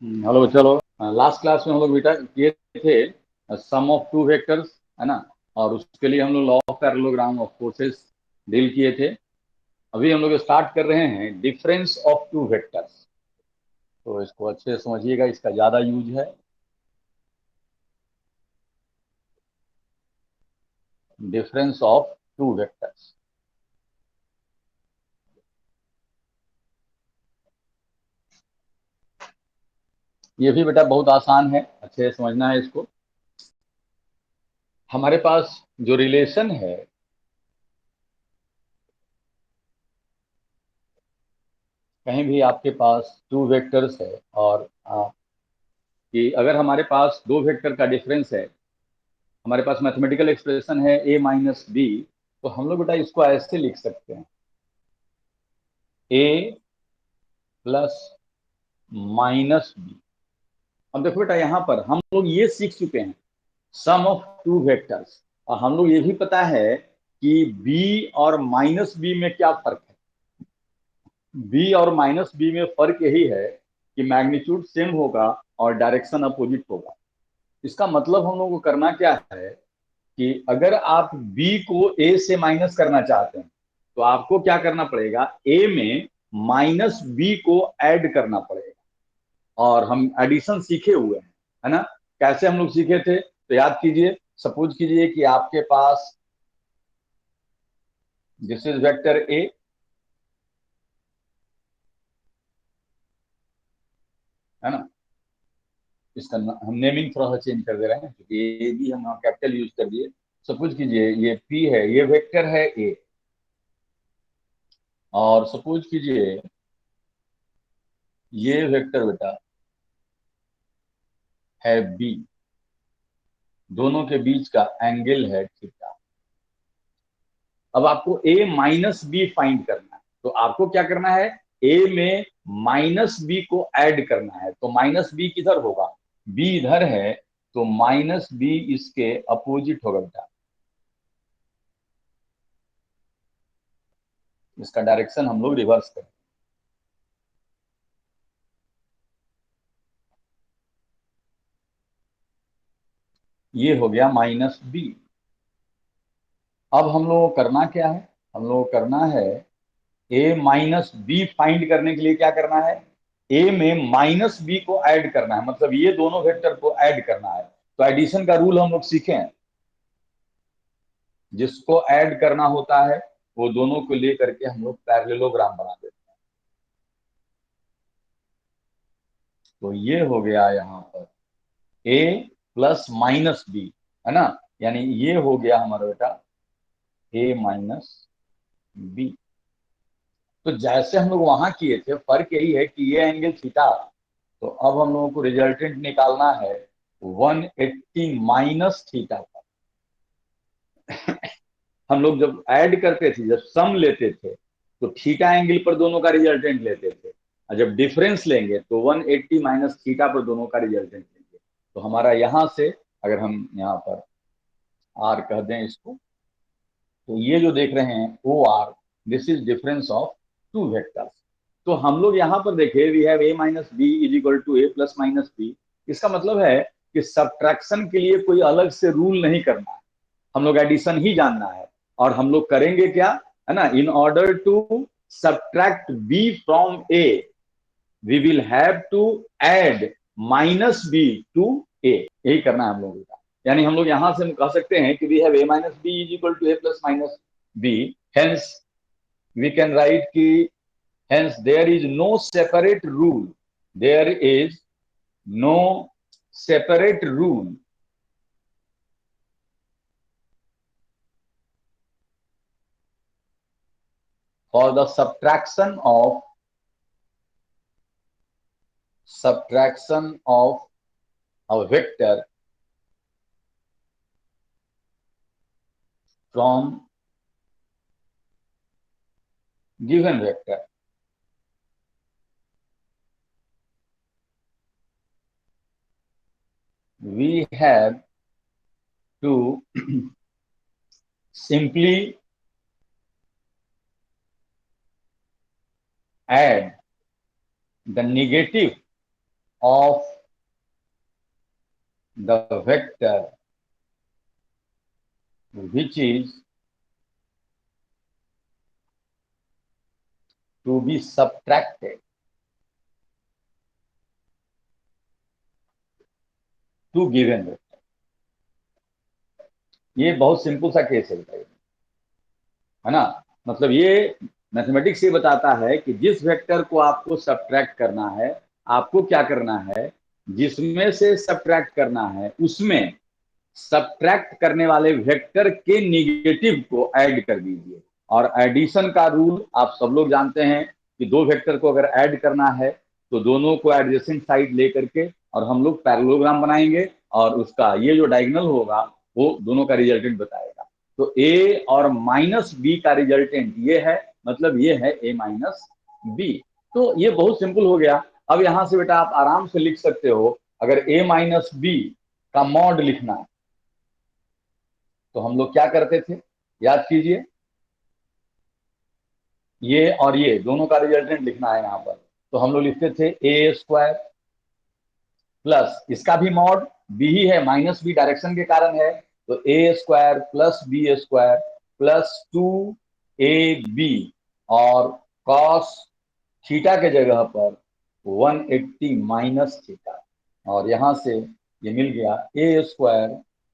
Hello, चलो। Last class में हम लोग बेटा किए थे सम ऑफ टू वेक्टर्स, है ना। और उसके लिए हम लोग law of parallelogram of forces deal किए थे। अभी हम लोग स्टार्ट कर रहे हैं डिफरेंस ऑफ टू वेक्टर्स। तो इसको अच्छे से समझिएगा, इसका ज्यादा यूज है। डिफरेंस ऑफ टू वेक्टर्स, ये भी बेटा बहुत आसान है, अच्छे से समझना है इसको। हमारे पास जो रिलेशन है, कहीं भी आपके पास टू वेक्टर्स है और कि अगर हमारे पास दो वेक्टर का डिफरेंस है, हमारे पास मैथमेटिकल एक्सप्रेशन है a माइनस बी, तो हम लोग बेटा इसको ऐसे लिख सकते हैं, a प्लस माइनस बी। अब देखो बेटा, यहाँ पर हम लोग ये सीख चुके हैं सम ऑफ टू वेक्टर्स, और हम लोग ये भी पता है कि b और माइनस बी में क्या फर्क है। b और माइनस बी में फर्क यही है कि मैग्नीट्यूड सेम होगा और डायरेक्शन अपोजिट होगा। इसका मतलब हम लोग को करना क्या है कि अगर आप b को a से माइनस करना चाहते हैं, तो आपको क्या करना पड़ेगा, a में माइनस बी को ऐड करना पड़ेगा। और हम एडिशन सीखे हुए हैं, है ना। कैसे हम लोग सीखे थे, तो याद कीजिए। सपोज कीजिए कि आपके पास दिस इज वेक्टर ए, है ना। इसका हम नेमिंग थोड़ा सा चेंज कर दे रहे हैं, क्योंकि ए भी हम कैपिटल यूज कर दिए। सपोज कीजिए ये पी है, ये वेक्टर है ए। और सपोज कीजिए ये वेक्टर बेटा है बी, दोनों के बीच का एंगल है थीटा। अब आपको ए माइनस बी फाइंड करना है, तो आपको क्या करना है, ए में माइनस बी को ऐड करना है। तो माइनस बी किधर होगा, बी इधर है, तो माइनस बी इसके अपोजिट होगा बेटा। इसका डायरेक्शन हम लोग रिवर्स करें। ये हो गया माइनस बी। अब हम लोग को करना क्या है, हम लोग को करना है ए माइनस बी फाइंड करने के लिए क्या करना है, ए में माइनस बी को ऐड करना है, मतलब ये दोनों वेक्टर को ऐड करना है। तो एडिशन का रूल हम लोग सीखे हैं, जिसको ऐड करना होता है वो दोनों को लेकर के हम लोग पैरेललोग्राम बना देते हैं। तो ये हो गया यहाँ पर ए प्लस माइनस बी, है ना। यानी ये हो गया हमारा बेटा ए माइनस बी। तो जैसे हम लोग वहां किए थे, फर्क यही है कि ये एंगल थीटा। तो अब हम लोगों को रिजल्टेंट निकालना है 180 माइनस थीटा का। हम लोग जब ऐड करते थे, जब सम लेते थे, तो थीटा एंगल पर दोनों का रिजल्टेंट लेते थे। और जब डिफरेंस लेंगे तो 180 माइनस थीटा पर दोनों का रिजल्टेंट लेंगे। तो हमारा यहां से, अगर हम यहाँ पर आर कह दें इसको, तो ये जो देख रहे हैं O R, this is difference of two vectors. तो हम लोग यहाँ पर देखें, we have A minus B is equal to A plus minus B. इसका मतलब है कि सब्ट्रैक्शन के लिए कोई अलग से रूल नहीं करना है, हम लोग एडिशन ही जानना है। और हम लोग करेंगे क्या, है ना, in order to subtract B from A, we will have to add minus B to A. यही करना है हम लोगों का। यानी हम लोग यहां से कह सकते हैं कि we have A minus B is equal to A plus minus B. Hence we can write कि hence there is no separate rule, there is no separate rule for the subtraction of a vector from given vector. We have to simply add the negative of the vector which is to be subtracted to given vector। ये बहुत simple सा case है ना। मतलब ये mathematics ये बताता है कि जिस वेक्टर को आपको सब्ट्रैक्ट करना है, आपको क्या करना है, जिसमें से सब्ट्रैक्ट करना है उसमें सब्ट्रैक्ट करने वाले वेक्टर के निगेटिव को ऐड कर दीजिए। और एडिशन का रूल आप सब लोग जानते हैं कि दो वेक्टर को अगर ऐड करना है तो दोनों को एडजेसेंट साइड लेकर के और हम लोग पैरेललोग्राम बनाएंगे और उसका ये जो डायगोनल होगा वो दोनों का रिजल्टेंट बताएगा। तो ए और माइनस बी का रिजल्टेंट ये है, मतलब ये है ए माइनस बी। तो ये बहुत सिंपल हो गया। अब यहां से बेटा आप आराम से लिख सकते हो, अगर ए माइनस बी का मॉड लिखना है तो हम लोग क्या करते थे, याद कीजिए, ये और ये दोनों का रिजल्टेंट लिखना है यहां पर, तो हम लोग लिखते थे ए स्क्वायर प्लस इसका भी मॉड बी ही है, माइनस बी डायरेक्शन के कारण है, तो A square plus B square plus 2ab और कॉस थीटा के जगह पर 180 माइनस थीटा। और यहां से ये मिल गया ए स्क्वायर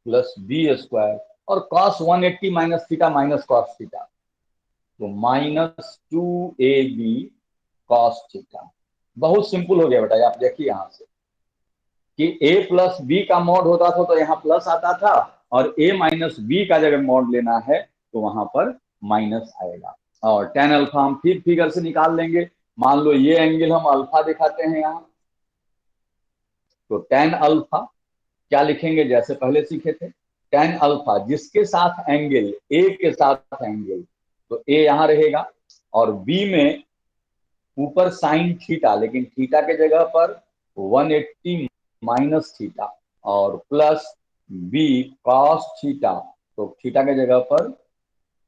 प्लस बी स्क्वायर और cos 180 minus theta minus cos theta, तो माइनस 2ab कॉस थीटा। बहुत सिंपल हो गया बेटा। आप देखिए यहां से कि a प्लस बी का मॉड होता था तो यहाँ प्लस आता था, और a माइनस बी का जगह मॉड लेना है तो वहां पर माइनस आएगा। और टेन अल्फा हम फिर फिगर से निकाल लेंगे। मान लो ये एंगल हम अल्फा दिखाते हैं यहाँ, तो टेन अल्फा क्या लिखेंगे, जैसे पहले सीखे थे, टेन अल्फा जिसके साथ एंगल ए के साथ एंगल, तो ए यहां रहेगा और बी में ऊपर साइन थीटा, लेकिन थीटा के जगह पर 180 माइनस थीटा और प्लस बी कॉस थीटा, तो थीटा के जगह पर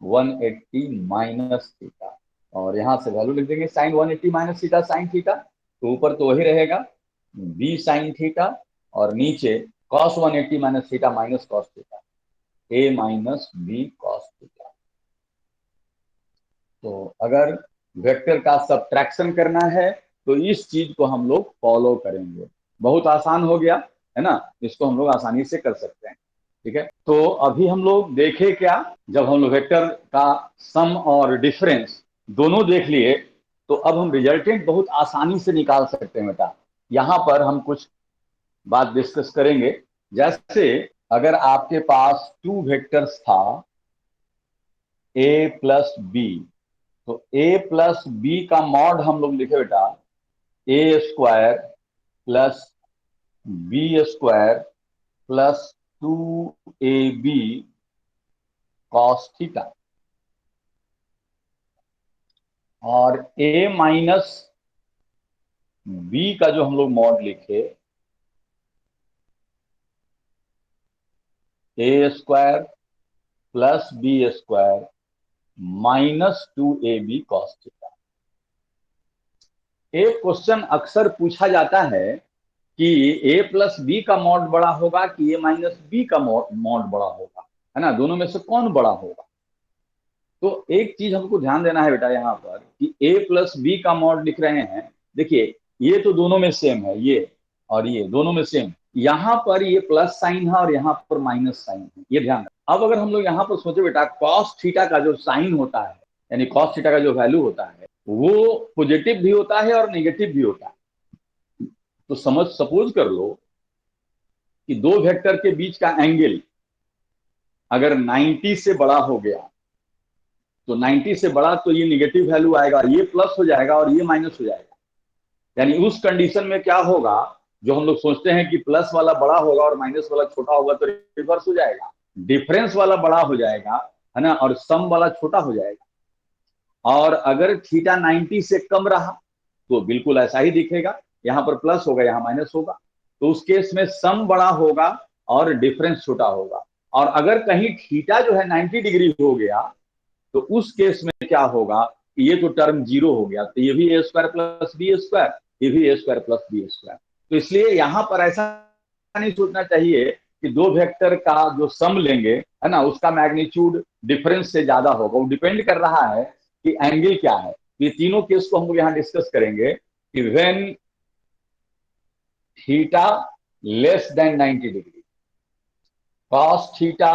180 माइनस थीटा और यहां से वैल्यू लिख देंगे sine 180 minus theta sine theta, तो ऊपर तो वही रहेगा बी साइन थीटा और नीचे cos 180 minus theta minus cos theta, A minus B cos theta. तो अगर वेक्टर का सब्ट्रैक्शन करना है तो इस चीज को हम लोग फॉलो करेंगे। बहुत आसान हो गया है ना, इसको हम लोग आसानी से कर सकते हैं। ठीक है, तो अभी हम लोग देखे क्या, जब हम लोग वेक्टर का सम और डिफरेंस दोनों देख लिए तो अब हम रिजल्टेंट बहुत आसानी से निकाल सकते हैं बेटा। यहां पर हम कुछ बात डिस्कस करेंगे। जैसे अगर आपके पास टू वेक्टर्स था ए प्लस बी, तो ए प्लस बी का मॉड हम लोग लिखे बेटा A square plus B square plus 2ab cos theta, और ए माइनस बी का जो हम लोग मॉड लिखे A square plus B square minus 2ab cos theta. एक क्वेश्चन अक्सर पूछा जाता है कि ए प्लस बी का मॉड बड़ा होगा कि ए माइनस बी का मॉड बड़ा होगा, है ना, दोनों में से कौन बड़ा होगा। तो एक चीज हमको ध्यान देना है बेटा यहाँ पर कि ए प्लस बी का मॉड लिख रहे हैं, देखिए ये तो दोनों में सेम है, ये और ये दोनों में सेम, यहाँ पर ये प्लस साइन है और यहाँ पर माइनस साइन है, ये ध्यान रखना। अब अगर हम लोग यहाँ पर सोचे बेटा कॉस थीटा का जो साइन होता है, यानी कॉस थीटा का जो वैल्यू होता है वो पॉजिटिव भी होता है और नेगेटिव भी होता है। तो सपोज कर लो कि दो वेक्टर के बीच का एंगल अगर 90 से बड़ा हो गया, तो 90 से बड़ा तो ये निगेटिव वैल्यू आएगा, ये प्लस हो जाएगा और ये माइनस हो जाएगा। यानी उस कंडीशन में क्या होगा, जो हम लोग सोचते हैं कि प्लस वाला बड़ा होगा और माइनस वाला छोटा होगा, तो रिवर्स हो जाएगा, डिफरेंस वाला बड़ा हो जाएगा, है ना, और सम वाला छोटा हो जाएगा। और अगर थीटा 90 से कम रहा तो बिल्कुल ऐसा ही दिखेगा, यहाँ पर प्लस होगा यहाँ माइनस होगा, तो उस केस में सम बड़ा होगा और डिफरेंस छोटा होगा। और अगर कहीं थीटा जो है 90 डिग्री हो गया तो उस केस में क्या होगा, ये तो टर्म जीरो हो गया, तो ये भी ए स्क्वायर प्लस बी स्क्वायर, ये भी ए स्क्वायर प्लस बी स्क्वायर। तो इसलिए यहां पर ऐसा नहीं सोचना चाहिए कि दो वेक्टर का जो सम लेंगे है ना उसका मैग्नीट्यूड डिफरेंस से ज्यादा होगा। वो डिपेंड कर रहा है कि एंगल क्या है। ये तीनों केस को हम लोग यहाँ डिस्कस करेंगे कि when theta less than 90 degree cos theta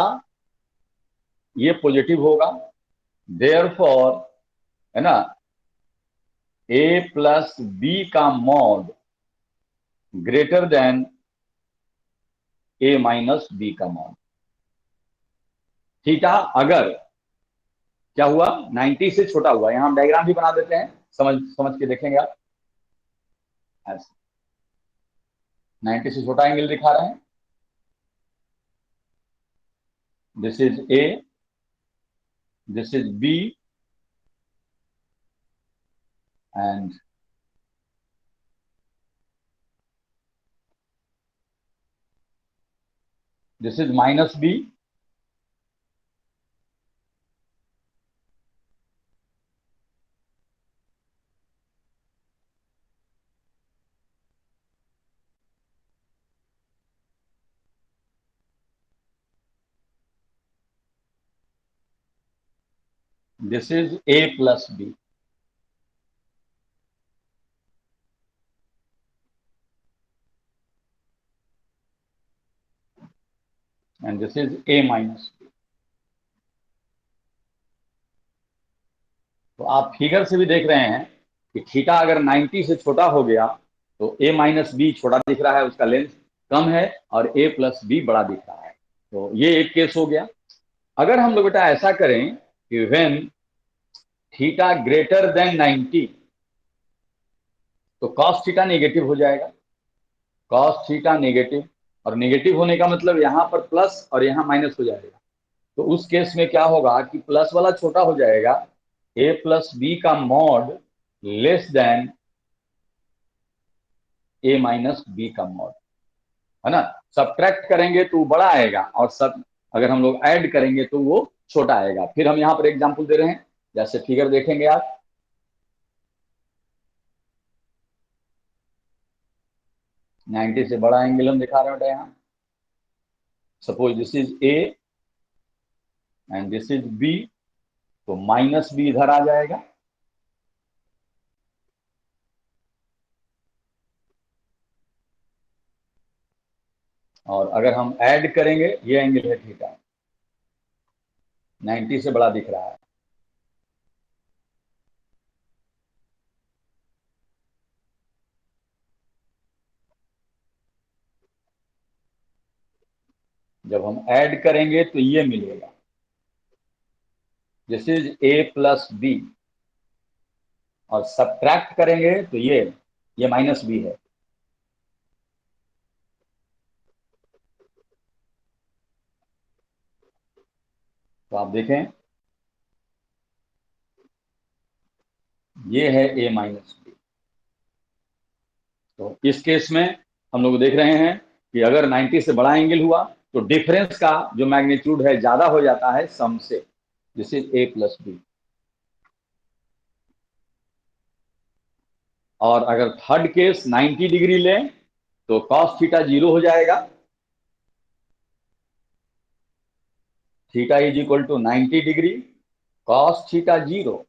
ये पॉजिटिव होगा, देयरफॉर है ना ए प्लस बी का मॉड ग्रेटर देन ए माइनस बी का मॉड। थीटा अगर क्या हुआ 90 से छोटा हुआ, यहां हम डायग्राम भी बना देते हैं, समझ समझ के देखेंगे आप। ऐसे 90 से छोटा एंगल दिखा रहे हैं, this is A, this is B and this is minus B, this is A plus B. And this is A minus B. तो आप फिगर से भी देख रहे हैं कि थीटा अगर 90 से छोटा हो गया तो ए माइनस बी छोटा दिख रहा है, उसका लेंथ कम है, और ए प्लस बी बड़ा दिख रहा है। तो ये एक केस हो गया। अगर हम लोग बेटा ऐसा करें कि व्हेन थीटा ग्रेटर देन 90 तो कॉस थीटा नेगेटिव हो जाएगा, कॉस थीटा नेगेटिव, और नेगेटिव होने का मतलब यहां पर प्लस और यहां माइनस हो जाएगा। तो उस केस में क्या होगा कि प्लस वाला छोटा हो जाएगा, ए प्लस बी का मॉड लेस देन ए माइनस बी का मॉड, है ना। सब्ट्रैक्ट करेंगे तो वो बड़ा आएगा, और सब अगर हम लोग ऐड करेंगे तो वो छोटा आएगा। फिर हम यहाँ पर एग्जांपल दे रहे हैं, जैसे फिगर देखेंगे आप, 90 से बड़ा एंगल हम दिखा रहे हैं यहाँ। Suppose this is A and this is B, तो माइनस बी इधर आ जाएगा, और अगर हम ऐड करेंगे, ये एंगल है थीटा, 90 से बड़ा दिख रहा है। जब हम ऐड करेंगे तो ये मिलेगा, this is A plus B, और सब्ट्रैक्ट करेंगे तो ये माइनस बी है। तो आप देखें, ये है ए माइनस बी। तो इस केस में हम लोग देख रहे हैं कि अगर 90 से बड़ा एंगल हुआ तो डिफरेंस का जो मैग्नीट्यूड है ज्यादा हो जाता है सम से, this is A plus B. और अगर थर्ड केस 90 डिग्री लें तो कॉस थीटा जीरो हो जाएगा, theta is equal to 90 degree cos theta zero.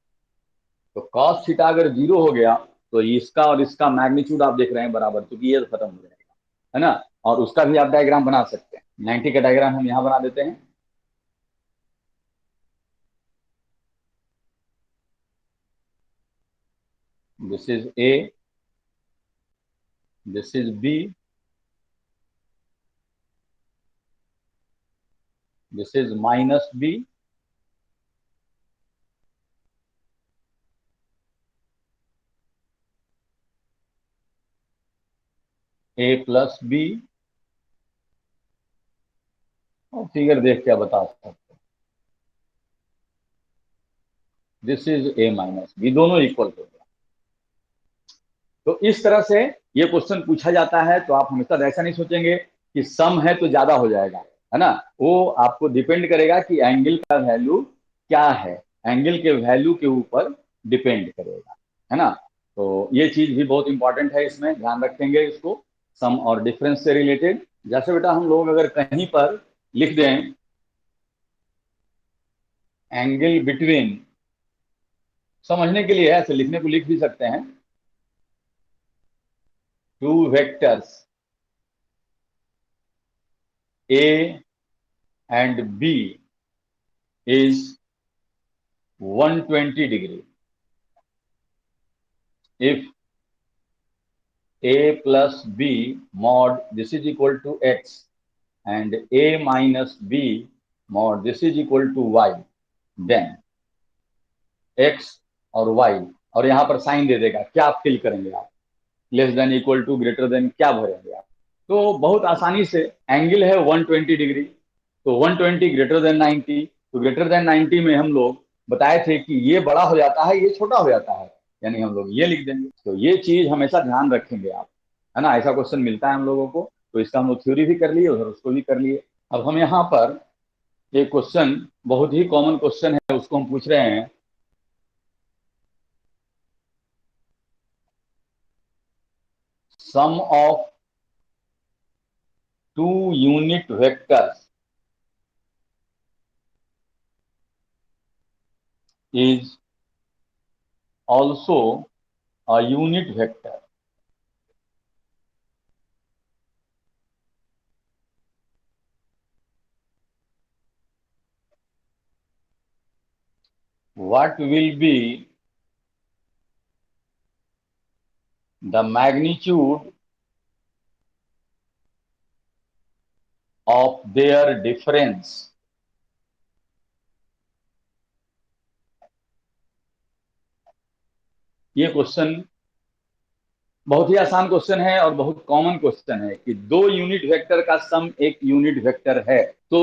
तो कॉस थीटा अगर जीरो हो गया तो इसका और इसका मैग्नीट्यूड आप देख रहे हैं बराबर, क्योंकि ये खत्म हो जाएगा, है ना। और उसका भी आप डायग्राम बना सकते हैं, 90 का डायग्राम हम यहां बना देते हैं। This is A, this is B, this is minus B, A plus B, और फिगर देख के बता सकते हैं, this is A minus B, दोनों इक्वल हो गया। तो इस तरह से ये क्वेश्चन पूछा जाता है, तो आप हमेशा ऐसा नहीं सोचेंगे कि सम है तो ज्यादा हो जाएगा, है ना। वो आपको डिपेंड करेगा कि एंगल का वैल्यू क्या है, एंगल के वैल्यू के ऊपर डिपेंड करेगा, है ना। तो ये चीज भी बहुत इंपॉर्टेंट है, इसमें ध्यान रखेंगे इसको। सम और डिफरेंस से रिलेटेड। जैसे बेटा हम लोग अगर कहीं पर लिख दें एंगल बिटवीन, समझने के लिए ऐसे लिखने को लिख भी सकते हैं, two vectors A and B is 120 degree if a plus b mod this is equal to x and a minus b mod this is equal to y, then x और y, और यहां पर साइन दे देगा, क्या fill करेंगे आप, less than equal to greater than क्या भरेंगे आप। तो बहुत आसानी से एंगल है 120 डिग्री, तो 120 ग्रेटर देन 90, तो ग्रेटर देन 90 में हम लोग बताए थे कि ये बड़ा हो जाता है ये छोटा हो जाता है, यानी हम लोग ये लिख देंगे। तो ये चीज हमेशा ध्यान रखेंगे आप, है ना, ऐसा क्वेश्चन मिलता है हम लोगों को, तो इसका हम लोग थ्योरी भी कर लिए उधर उसको भी कर लिए। अब हम यहाँ पर एक क्वेश्चन, बहुत ही कॉमन क्वेश्चन है, उसको हम पूछ रहे हैं, sum of two unit vectors is also a unit vector. What will be the magnitude of their difference? ये क्वेश्चन बहुत ही आसान क्वेश्चन है और बहुत कॉमन क्वेश्चन है कि दो यूनिट वेक्टर का सम एक यूनिट वेक्टर है, तो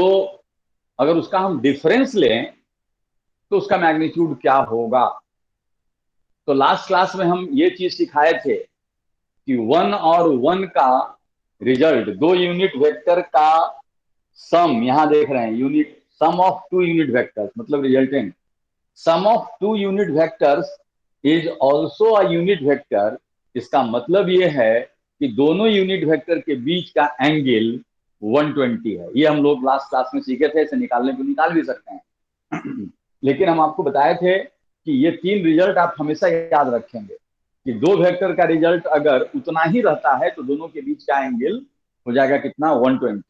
अगर उसका हम डिफरेंस लें तो उसका मैग्नीट्यूड क्या होगा। तो लास्ट क्लास में हम ये चीज सिखाए थे कि वन और वन का रिजल्ट, दो यूनिट वेक्टर का सम, यहां देख रहे हैं unit, sum of two unit vectors मतलब resultant, sum of two unit vectors is also a unit vector. इसका मतलब ये है कि दोनों यूनिट वेक्टर के बीच का एंगल 120 है। ये हम लोग लास्ट क्लास में सीखे थे, इसे निकालने को निकाल भी सकते हैं लेकिन हम आपको बताए थे कि ये तीन रिजल्ट आप हमेशा याद रखेंगे कि दो वेक्टर का रिजल्ट अगर उतना ही रहता है तो दोनों के बीच का एंगल हो जाएगा कितना, 120।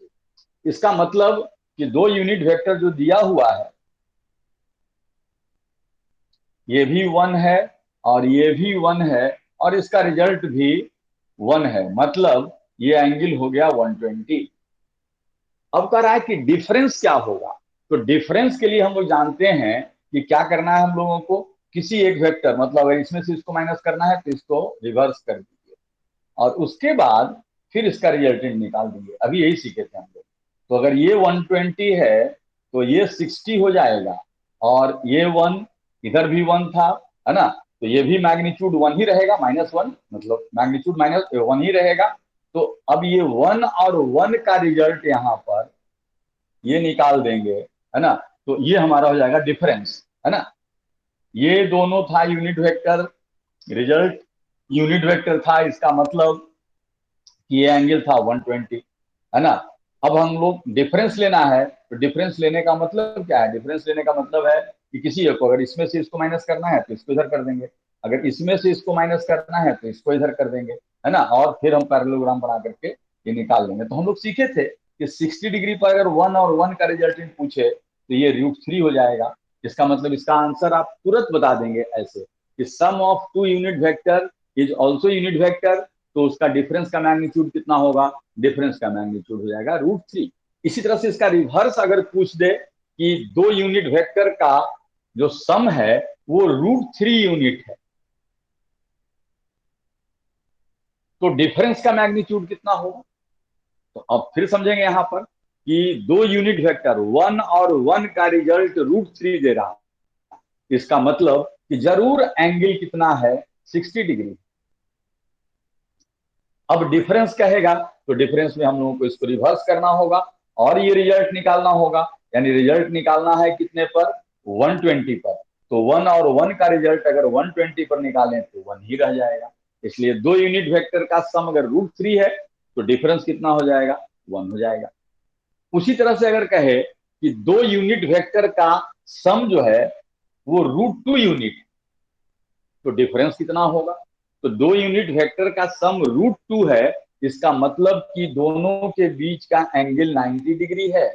इसका मतलब कि दो यूनिट वेक्टर जो दिया हुआ है, ये भी वन है और ये भी वन है और इसका रिजल्ट भी वन है, मतलब ये एंगल हो गया 120। अब कह रहा है कि डिफरेंस क्या होगा, तो डिफरेंस के लिए हम लोग जानते हैं कि क्या करना है हम लोगों को, किसी एक वेक्टर, मतलब अगर इसमें से इसको माइनस करना है तो इसको रिवर्स कर दीजिए और उसके बाद फिर इसका रिजल्टेंट निकाल दीजिए। अभी यही सीखे थे हम लोग। तो अगर ये 120 है तो ये 60 हो जाएगा और ये वन, इधर भी वन था, है ना, तो ये भी मैग्नीट्यूड वन ही रहेगा, -1, मतलब मैग्नीट्यूड -1 ही रहेगा। तो अब ये वन और वन का रिजल्ट यहाँ पर ये निकाल देंगे, है ना, तो ये हमारा हो जाएगा डिफरेंस, है ना। ये दोनों था unit vector, result unit vector था, इसका मतलब कि ये एंगल था 120, है ना। अब हम लोग डिफरेंस लेना है, तो डिफरेंस लेने का मतलब क्या है, डिफरेंस लेने का मतलब है कि किसी एक को, अगर इसमें से इसको माइनस करना है तो इसको इधर कर देंगे, अगर इसमें से इसको माइनस करना है तो इसको इधर कर देंगे, है ना, और फिर हम पैरेललोग्राम बना करके ये निकाल लेंगे। तो हम लोग सीखे थे कि 60 डिग्री पर अगर वन और वन का रिजल्टेंट पूछे तो ये √3 हो जाएगा। इसका मतलब इसका आंसर आप तुरंत बता देंगे ऐसे कि sum of two unit vector is also unit vector, तो उसका डिफरेंस का मैग्नीट्यूड कितना होगा, डिफरेंस का मैग्नीट्यूड हो जाएगा √3। इसी तरह से इसका रिवर्स अगर पूछ दे कि दो यूनिट वेक्टर का जो सम है वो √3 यूनिट है, तो डिफरेंस का मैग्नीट्यूड कितना होगा। तो अब फिर समझेंगे यहां पर कि दो यूनिट वेक्टर वन और वन का रिजल्ट √3 दे रहा है, इसका मतलब कि जरूर एंगल कितना है, 60 डिग्री। अब डिफरेंस कहेगा तो डिफरेंस में हम लोगों को इसको रिवर्स करना होगा और ये रिजल्ट निकालना होगा, यानी रिजल्ट निकालना है कितने पर, 120 पर। तो वन और वन का रिजल्ट अगर 120 पर निकालें तो वन ही रह जाएगा, इसलिए दो यूनिट वेक्टर का सम अगर √3 है तो डिफरेंस कितना हो जाएगा, 1 हो जाएगा। उसी तरह से अगर कहे कि 2 यूनिट वेक्टर का सम जो है वो √2 यूनिट, तो डिफरेंस कितना होगा, तो 2 यूनिट वेक्टर का सम √2 है, इसका मतलब कि दोनों के बीच का एंगल 90 डिग्री है।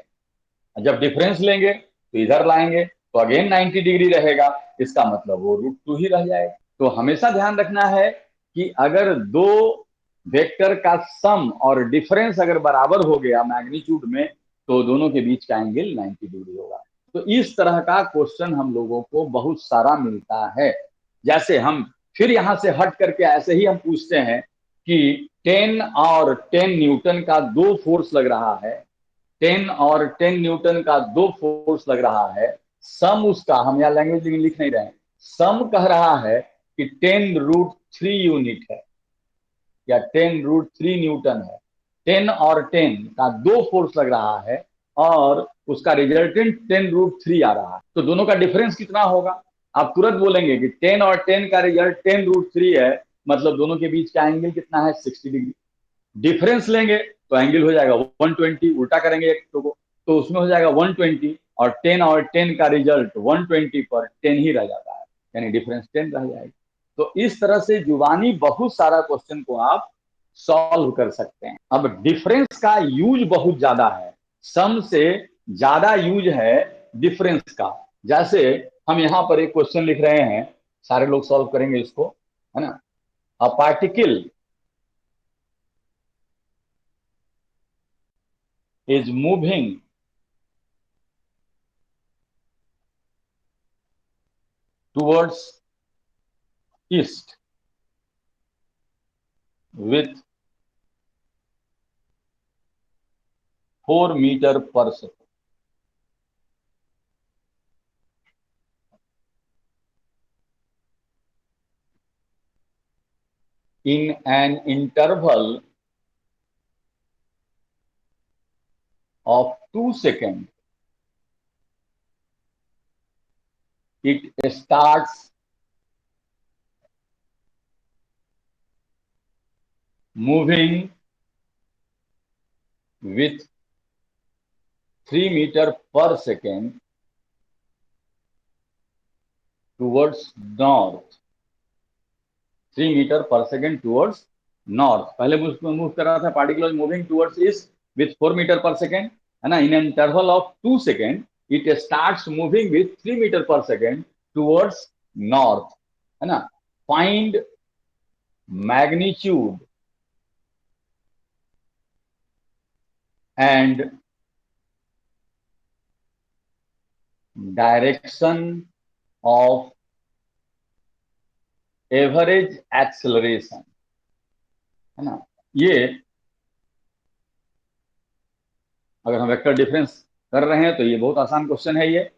जब डिफरेंस लेंगे तो इधर लाएंगे तो अगेन 90 डिग्री रहेगा, इसका मतलब वो √2 ही रह जाएगा। तो हमेशा ध्यान रखना है कि अगर दो वेक्टर का सम और डिफरेंस अगर बराबर हो गया मैग्नीट्यूड में, तो दोनों के बीच का एंगल 90 डिग्री होगा। तो इस तरह का क्वेश्चन हम लोगों को बहुत सारा मिलता है। जैसे हम फिर यहां से हट करके ऐसे ही हम पूछते हैं कि 10 और 10 न्यूटन का 2 फोर्स लग रहा है, 10 और 10 न्यूटन का 2 फोर्स लग रहा है, सम उसका, हम यहाँ लैंग्वेज लिख नहीं रहे हैं, सम कह रहा है कि 10√3 यूनिट है या 10√3 न्यूटन है। 10 और 10 का 2 फोर्स लग रहा है और उसका रिजल्टेंट 10√3 आ रहा है, तो दोनों का डिफरेंस कितना होगा। आप तुरंत बोलेंगे कि 10 और 10 का रिजल्ट 10√3 है, मतलब दोनों के बीच का एंगल कितना है, 60 डिग्री। डिफरेंस लेंगे तो एंगल हो जाएगा 120, उल्टा करेंगे एक को तो उसमें हो जाएगा 120, और 10 का रिजल्ट 120 पर 10 ही रह जाता है, यानी डिफरेंस 10 रह जाएगा। तो इस तरह से जुबानी बहुत सारा क्वेश्चन को आप सॉल्व कर सकते हैं। अब डिफरेंस का यूज बहुत ज्यादा है, सम से ज्यादा यूज है डिफरेंस का। जैसे हम यहां पर एक क्वेश्चन लिख रहे हैं, सारे लोग सॉल्व करेंगे इसको, है ना। A particle is moving towards east with 4 meter per second in an interval of 2 seconds. It starts moving with 3 meter per second towards north, 3 meter per second towards north। पहले मूव कर रहा था, particle moving towards east with 4 metre per second, है ना, in an interval of 2 second it starts moving with 3 metre per second towards north, है ना। Find magnitude and direction of average acceleration, है ना। ये अगर हम वेक्टर डिफरेंस कर रहे हैं तो ये बहुत आसान क्वेश्चन है ये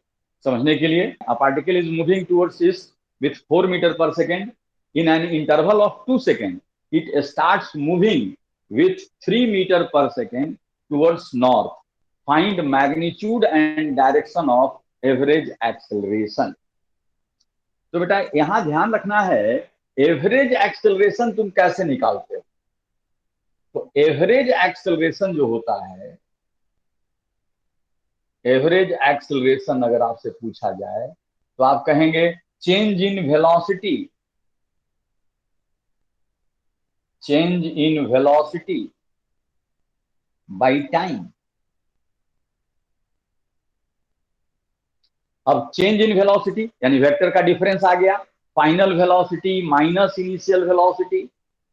समझने के लिए। A particle is moving towards east with 4 metre per second in an interval of 2 second it starts moving with 3 metre per second towards north, find magnitude and direction of average acceleration. तो बेटा यहां ध्यान रखना है, average acceleration तुम कैसे निकालते हो। तो एवरेज एक्सेलरेशन जो होता है, एवरेज एक्सेलरेशन अगर आपसे पूछा जाए तो आप कहेंगे change in velocity, change in velocity by time. अब चेंज इन वेलोसिटी यानी वेक्टर का डिफरेंस आ गया, final velocity minus initial velocity,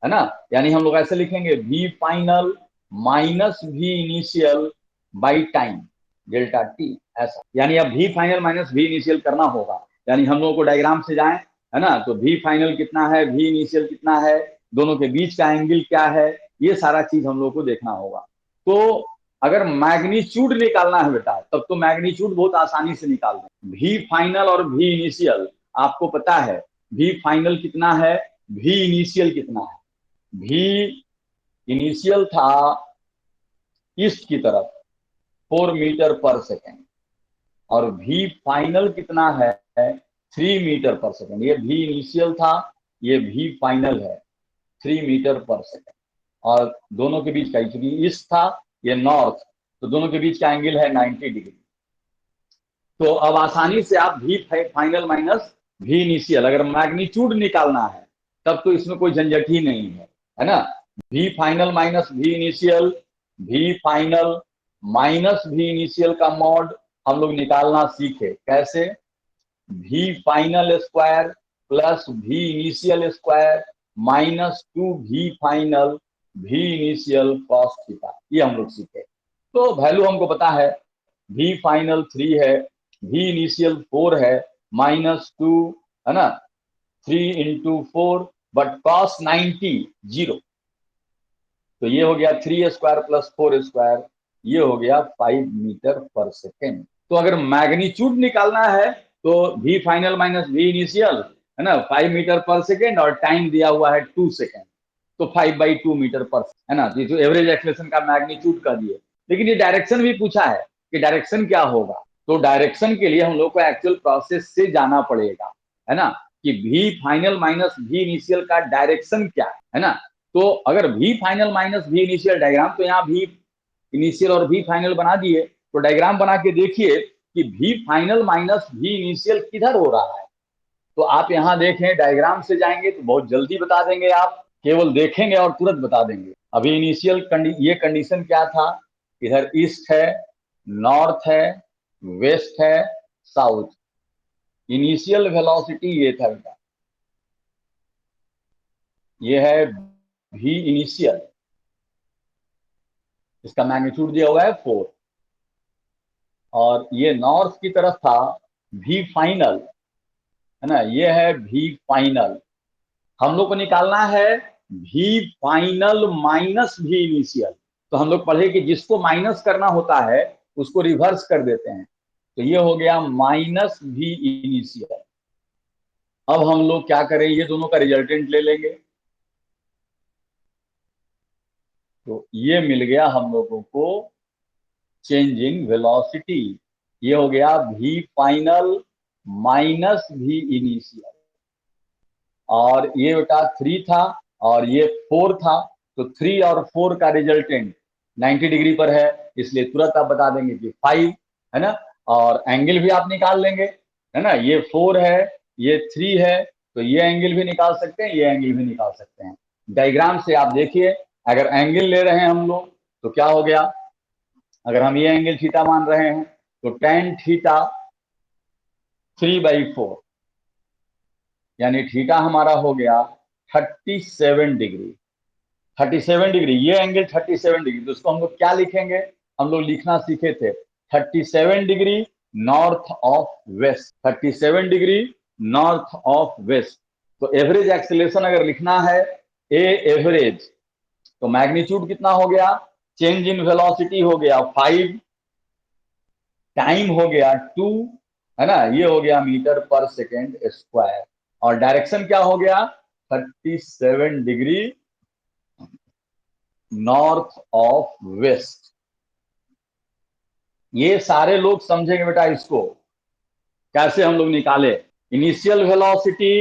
है ना। यानी हम लोग ऐसे लिखेंगे v final minus v initial by time delta T, ऐसा। यानी अब v final minus v initial करना होगा, यानी हम लोगों को डायग्राम से जाएं, है ना, तो v फाइनल कितना है, v इनिशियल कितना है, दोनों के बीच का एंगल क्या है, ये सारा चीज हम लोग को देखना होगा। तो अगर मैग्नीट्यूड निकालना है बेटा, तब तो मैग्नीट्यूड बहुत आसानी से निकाल दें। वी फाइनल और वी इनिशियल आपको पता है, वी फाइनल कितना है, वी इनिशियल कितना है। वी इनिशियल था ईस्ट की तरफ 4 मीटर पर सेकेंड, और वी फाइनल कितना है, 3 मीटर पर सेकेंड। ये वी इनिशियल था, ये वी फाइनल है 3 मीटर पर सेकेंड, और दोनों के बीच का, क्योंकि ईस्ट था ये नॉर्थ, तो दोनों के बीच का एंगल है 90 डिग्री। तो अब आसानी से आप भी फाइनल माइनस भी इनिशियल, अगर मैग्नीट्यूड निकालना है तब तो इसमें कोई झंझट ही नहीं है ना। भी फाइनल माइनस भी इनिशियल, भी फाइनल माइनस भी इनिशियल का मॉड हम लोग निकालना सीखे कैसे। भी फाइनल स्क्वायर प्लस भी इनिशियल स्क्वायर माइनस 2 भी फाइनल भी इनिशियल कॉस थीटा, ये हम लोग सीखे। तो वैल्यू हमको पता है, भी फाइनल 3 है, भी इनिशियल 4 है, -2 है ना, 3 × 4, बट कॉस 90 0। तो ये हो गया 3² प्लस 4², ये हो गया 5 मीटर/सेकेंड। तो अगर मैग्नीट्यूड निकालना है तो भी फाइनल माइनस भी इनिशियल है ना, 5 मीटर/सेकेंड, और टाइम दिया हुआ है 2 सेकेंड, तो 5/2 मीटर पर है ना। तो एवरेज एक्सेलरेशन का मैग्नीट्यूड कर दिए। लेकिन ये डायरेक्शन भी पूछा है कि डायरेक्शन क्या होगा, तो डायरेक्शन के लिए हम लोग को एक्चुअल प्रोसेस से जाना पड़ेगा, है ना, कि भी फाइनल माइनस भी इनिशियल का डायरेक्शन क्या है ना। तो अगर भी फाइनल माइनस भी इनिशियल डायग्राम, तो यहाँ भी इनिशियल और भी फाइनल बना दिए, तो डायग्राम बना के देखिए कि भी फाइनल माइनस भी इनिशियल किधर हो रहा है। तो आप यहाँ देखें, डायग्राम से जाएंगे तो बहुत जल्दी बता देंगे, आप केवल देखेंगे और तुरंत बता देंगे। अभी इनिशियल ये कंडीशन क्या था, इधर ईस्ट है, नॉर्थ है, वेस्ट है, साउथ। इनिशियल वेलोसिटी ये था बेटा, ये है भी इनिशियल, इसका मैग्नीट्यूड दिया हुआ है 4। और ये नॉर्थ की तरफ था भी फाइनल, है ना, ये है भी फाइनल। हम लोग को निकालना है भी फाइनल माइनस भी इनिशियल। तो हम लोग पढ़े कि जिसको माइनस करना होता है उसको रिवर्स कर देते हैं, तो ये हो गया माइनस भी इनिशियल। अब हम लोग क्या करें, ये दोनों का रिजल्टेंट ले लेंगे, तो ये मिल गया हम लोगों को चेंज इन वेलोसिटी। ये हो गया भी फाइनल माइनस भी इनिशियल, और ये बेटा 3 था और ये 4 था, तो 3 और 4 का रिजल्टेंट 90 डिग्री पर है, इसलिए तुरंत आप बता देंगे कि 5 है ना। और एंगल भी आप निकाल लेंगे, है ना, ये 4 है, ये 3 है, तो ये एंगल भी निकाल सकते हैं, ये एंगल भी निकाल सकते हैं। डायग्राम से आप देखिए, अगर एंगल ले रहे हैं हम लोग तो क्या हो गया, अगर हम ये एंगल थीटा मान रहे हैं तो tan थीटा 3/4, यानी थीटा हमारा हो गया 37 डिग्री। 37 डिग्री, ये एंगल 37 डिग्री, तो उसको हम लोग क्या लिखेंगे, हम लोग लिखना सीखे थे 37 degree north of west, 37 degree north of west. तो एवरेज एक्सेलरेशन अगर लिखना है ए एवरेज, तो मैग्नीट्यूड कितना हो गया, चेंज इन वेलोसिटी हो गया 5, टाइम हो गया 2, है ना, ये हो गया मीटर/सेकेंड²। और डायरेक्शन क्या हो गया 37 डिग्री नॉर्थ ऑफ वेस्ट। ये सारे लोग समझेंगे बेटा इसको कैसे हम लोग निकाले। Initial velocity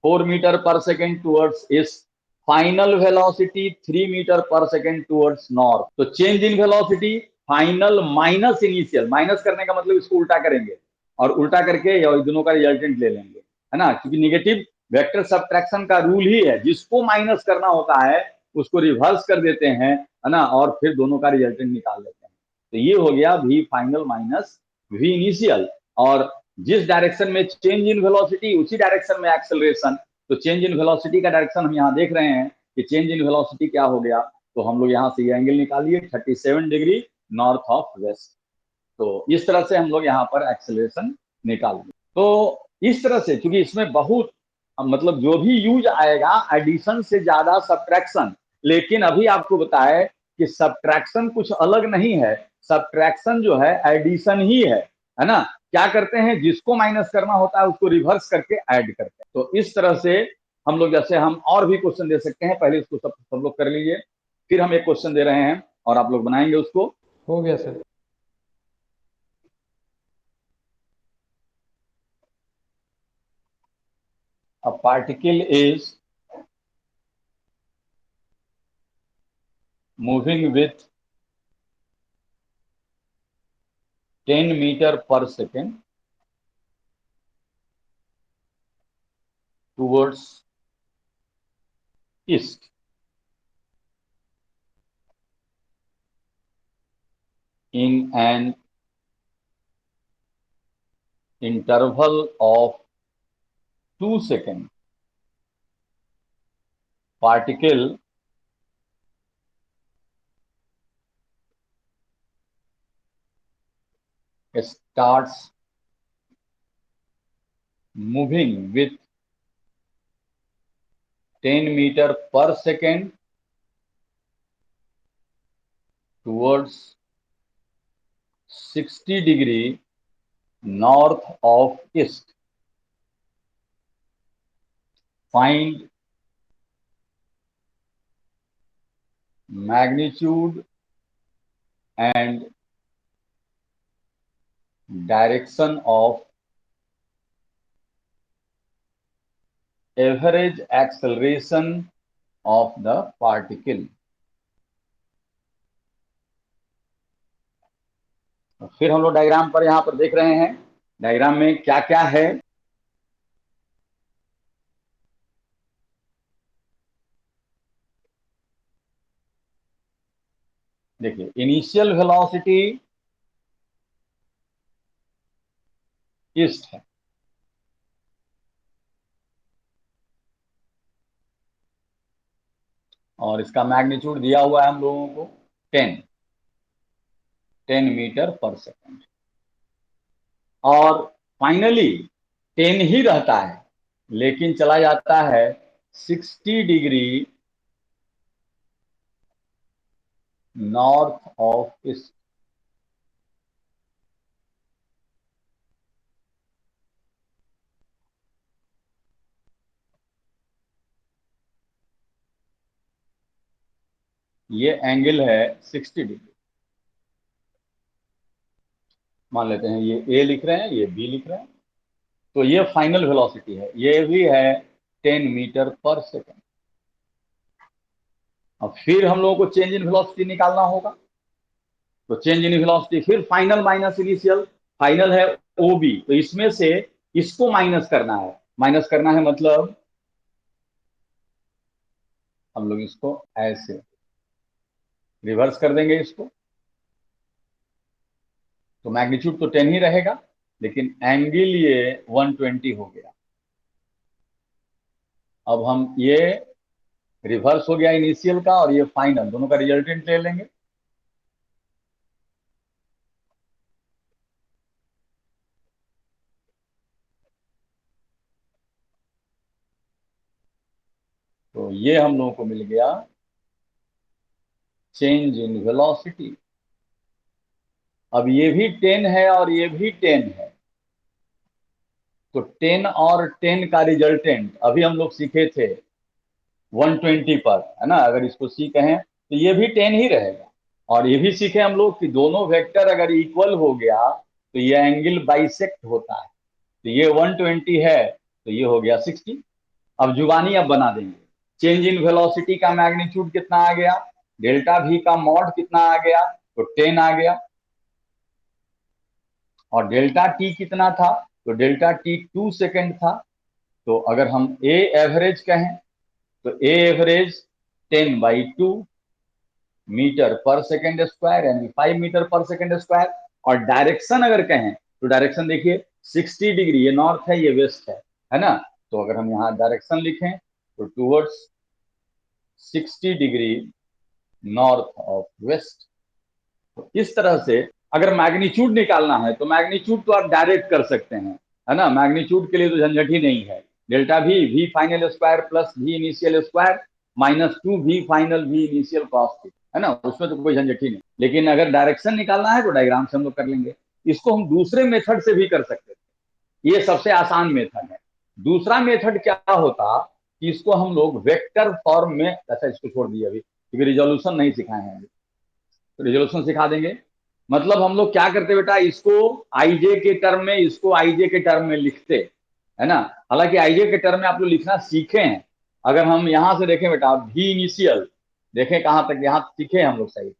4 metre per second towards east, final velocity 3 metre per second towards north. तो change in velocity final minus initial, minus करने का मतलब इसको उल्टा करेंगे और उल्टा करके दोनों का रिजल्टेंट ले लेंगे, है ना, क्योंकि निगेटिव वेक्टर सब्ट्रैक्शन का रूल ही है, जिसको माइनस करना होता है उसको रिवर्स कर देते हैं, है ना, और फिर दोनों का रिजल्टेंट निकाल लेते हैं। तो ये हो गया V final minus V initial. और जिस डायरेक्शन में चेंज इन वेलोसिटी उसी डायरेक्शन में एक्सेलरेशन। तो चेंज इन वेलोसिटी का डायरेक्शन हम यहाँ देख रहे हैं कि चेंज इन वेलोसिटी क्या हो गया, तो हम लोग यहाँ से ये एंगल निकालिए 37 डिग्री नॉर्थ ऑफ वेस्ट। तो इस तरह से हम लोग यहाँ पर एक्सेलरेशन निकालेंगे। तो इस तरह से, क्योंकि इसमें बहुत मतलब जो भी यूज आएगा एडिशन से ज्यादा सब्ट्रैक्शन, लेकिन अभी आपको बताए कि सब्ट्रैक्शन कुछ अलग नहीं है, सब्ट्रैक्शन जो है एडिशन ही है ना। क्या करते हैं, जिसको माइनस करना होता है उसको रिवर्स करके ऐड करते हैं। तो इस तरह से हम लोग, जैसे हम और भी क्वेश्चन दे सकते हैं, पहले इसको सब लोग कर लीजिए, फिर हम एक क्वेश्चन दे रहे हैं और आप लोग बनाएंगे उसको। हो गया sir. A particle is moving with 10 meter per second towards east in an interval of 2 seconds. Particle starts moving with 10 meter per second towards 60° north of east. Find magnitude and direction of average acceleration of the particle. फिर हम लोग diagram पर यहां पर देख रहे हैं, diagram में क्या क्या है। देखिए, इनिशियल वेलोसिटी ईस्ट है, और इसका मैग्नीट्यूड दिया हुआ है हम लोगों को 10 मीटर पर सेकंड, और फाइनली 10 ही रहता है, लेकिन चला जाता है 60° नॉर्थ ऑफ ईस्ट। ये एंगल है 60°। मान लेते हैं ये ए लिख रहे हैं, ये बी लिख रहे हैं, तो ये फाइनल वेलोसिटी है, ये भी है 10 मीटर पर सेकंड। अब फिर हम लोगों को चेंज इन वेलोसिटी निकालना होगा, तो चेंज इन वेलोसिटी फिर फाइनल माइनस इनिशियल, फाइनल है ओ बी, तो इसमें से इसको माइनस करना है, माइनस करना है मतलब हम लोग इसको ऐसे रिवर्स कर देंगे इसको, तो मैग्नीट्यूड तो 10 ही रहेगा, लेकिन एंगल ये 120 हो गया। अब हम ये रिवर्स हो गया इनिशियल का और ये फाइनल, दोनों का रिजल्टेंट ले लेंगे। तो ये हम लोगों को मिल गया चेंज इन वेलोसिटी। अब ये भी 10 है और ये भी 10 है, तो 10 और 10 का रिजल्टेंट अभी हम लोग सीखे थे 120 पर, है ना, अगर इसको सी कहें तो ये भी 10 ही रहेगा। और ये भी सीखे हम लोग कि दोनों वेक्टर अगर इक्वल हो गया तो ये एंगल बाइसेक्ट होता है, तो ये 120 है तो ये हो गया 60। अब जुबानी अब बना देंगे, चेंज इन वेलोसिटी का मैग्नीट्यूड कितना आ गया, डेल्टा वी का मॉड कितना आ गया, तो 10 आ गया, और डेल्टा टी कितना था, तो डेल्टा टी 2 सेकेंड था। तो अगर हम ए एवरेज कहें तो ए average 10/2 metre per second square, यानी 5 मीटर पर सेकेंड स्क्वायर। और डायरेक्शन अगर कहें तो डायरेक्शन देखिए 60°, ये नॉर्थ है ये वेस्ट है ना, तो अगर हम यहाँ डायरेक्शन लिखें तो टूवर्ड्स 60° नॉर्थ ऑफ वेस्ट। तो इस तरह से अगर मैग्नीट्यूड निकालना है तो मैग्नीट्यूड तो आप डायरेक्ट कर सकते हैं, है ना, मैग्नीट्यूड के लिए तो झंझट ही नहीं है। Delta V final square plus V initial square -2 V final V initial cos theta, है ना, उसमें तो कोई झंझट ही नहीं। लेकिन अगर डायरेक्शन निकालना है तो डायग्राम से हम लोग कर लेंगे। इसको हम दूसरे मेथड से भी कर सकते हैं, ये सबसे आसान मेथड है। दूसरा मेथड क्या होता कि इसको हम लोग वेक्टर फॉर्म में, अच्छा इसको छोड़ दिए अभी क्योंकि रिजोल्यूशन नहीं सिखाए हैं, तो रिजोल्यूशन सिखा देंगे। मतलब हम लोग क्या करते बेटा, इसको आईजे के टर्म में, इसको आईजे के टर्म में लिखते, है ना। हालांकि आईजे के टर्म में आप लोग लिखना सीखे हैं। अगर हम यहां से देखें बेटा, वी इनिशियल देखें कहां तक, यहां सीखे हम लोग सही।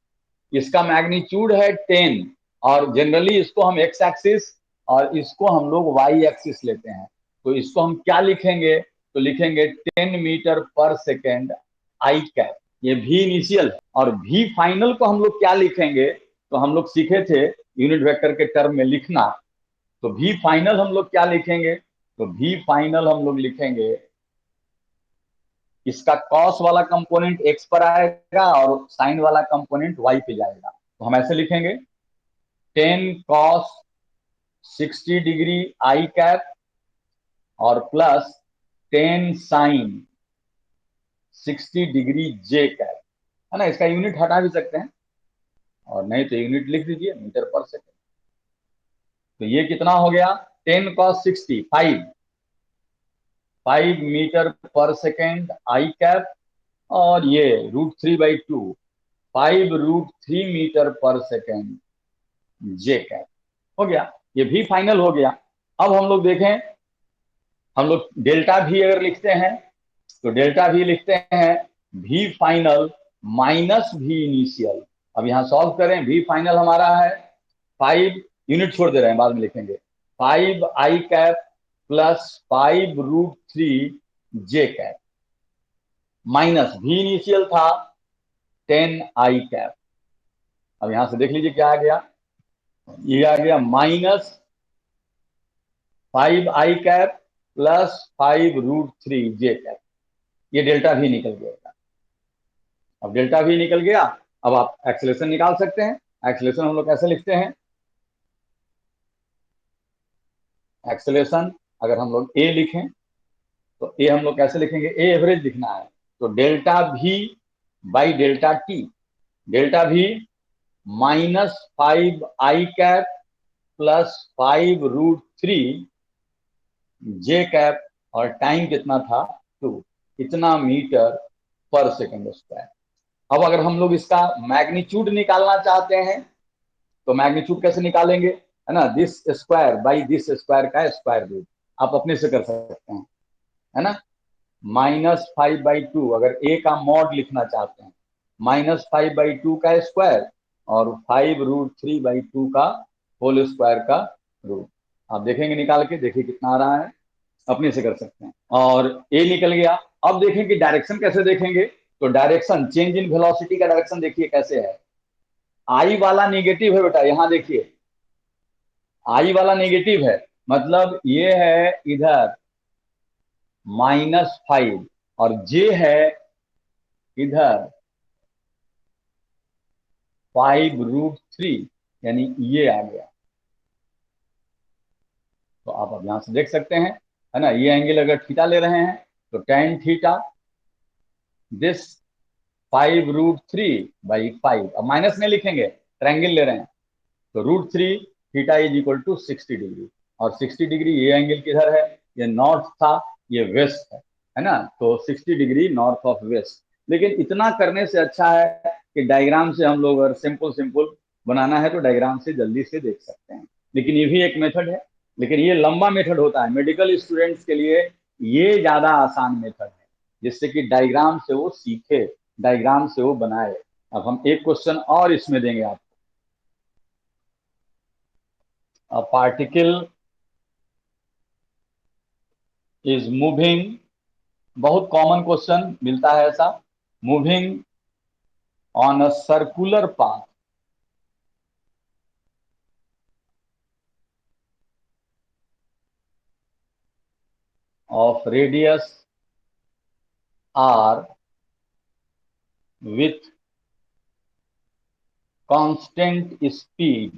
इसका मैग्नीट्यूड है 10, और जनरली इसको हम एक्स एक्सिस और इसको हम लोग वाई एक्सिस लेते हैं। तो इसको हम क्या लिखेंगे, तो लिखेंगे 10 metre per second I cap. ये भी इनिशियल है, और भी फाइनल को हम लोग क्या लिखेंगे, तो हम लोग सीखे थे यूनिट वेक्टर के टर्म में लिखना। तो भी फाइनल हम लोग क्या लिखेंगे, तो भी फाइनल हम लोग लिखेंगे, इसका कॉस वाला कंपोनेंट एक्स पर आएगा और साइन वाला कंपोनेंट वाई पे जाएगा। तो हम ऐसे लिखेंगे 10 cos 60 डिग्री आई कैप और प्लस 10 sin 60 डिग्री जे कैप, है ना। इसका यूनिट हटा भी सकते हैं, और नहीं तो यूनिट लिख दीजिए मीटर पर सेकेंड। तो ये कितना हो गया, 10 cos 60, 5 metre per second I cap, और ये √3/2, 5√3 मीटर पर सेकेंड जे कैप हो गया। ये भी फाइनल हो गया। अब हम लोग देखें, हम लोग डेल्टा भी अगर लिखते हैं, तो डेल्टा भी लिखते हैं भी फाइनल माइनस भी इनिशियल। अब यहां सॉल्व करें, भी फाइनल हमारा है 5, यूनिट छोड़ दे रहे हैं बाद में लिखेंगे, 5 आई कैप प्लस 5√3 जे कैप, माइनस भी इनिशियल था 10 आई कैप। अब यहां से देख लीजिए क्या आ गया, ये आ गया -5 आई कैप प्लस 5√3 जे कैप। ये डेल्टा भी निकल गया। अब डेल्टा भी निकल गया, अब आप एक्सेलेरेशन निकाल सकते हैं। एक्सेलेरेशन हम लोग कैसे लिखते हैं, एक्सेलेरेशन अगर हम लोग ए लिखें, तो ए हम लोग कैसे लिखेंगे, ए एवरेज लिखना है। तो डेल्टा भी बाई डेल्टा टी, डेल्टा भी -5 आई कैप प्लस 5√3 जे कैप, और टाइम कितना था 2, इतना मीटर पर सेकेंड स्क्वायर। अब अगर हम लोग इसका मैग्नीट्यूड निकालना चाहते हैं, तो मैग्नीट्यूड कैसे निकालेंगे, है ना, this square by this square का स्क्वायर रूट। आप अपने से कर सकते हैं, है ना। -5/2, अगर ए का मॉड लिखना चाहते हैं, -5/2 का स्क्वायर और 5√3/2 का होल स्क्वायर का रूट। आप देखेंगे निकाल के, देखिए कितना आ रहा है, अपने से कर सकते हैं। और ए निकल गया। अब देखें कि डायरेक्शन कैसे देखेंगे, तो डायरेक्शन चेंज इन वेलोसिटी का डायरेक्शन देखिए कैसे है। आई वाला नेगेटिव है बेटा, यहां देखिए आई वाला नेगेटिव है, मतलब ये है इधर -5, और जे है इधर 5√3, यानी ये आ गया। तो आप अब यहां से देख सकते हैं, है ना, ये एंगल अगर थीटा ले रहे हैं, तो tan थीटा दिस 5√3/5, अब माइनस नहीं लिखेंगे, ट्रायंगल ले रहे हैं, तो √3 theta is equal to 60 degree. और 60 डिग्री ये एंगल किधर है, ये नॉर्थ था, ये वेस्ट है ना। तो 60 डिग्री नॉर्थ ऑफ वेस्ट। लेकिन इतना करने से अच्छा है कि डायग्राम से हम लोग अगर सिंपल सिंपल बनाना है, तो डायग्राम से जल्दी से देख सकते हैं। लेकिन ये भी एक मेथड है, लेकिन ये लंबा मेथड होता है मेडिकल स्टूडेंट्स के लिए। ये ज्यादा आसान मेथड है, जिससे कि डायग्राम से वो सीखे, डायग्राम से वो बनाए। अब हम एक क्वेश्चन और इसमें देंगे आपको, a particle is moving, बहुत कॉमन क्वेश्चन मिलता है ऐसा, moving on a circular path of radius r with constant speed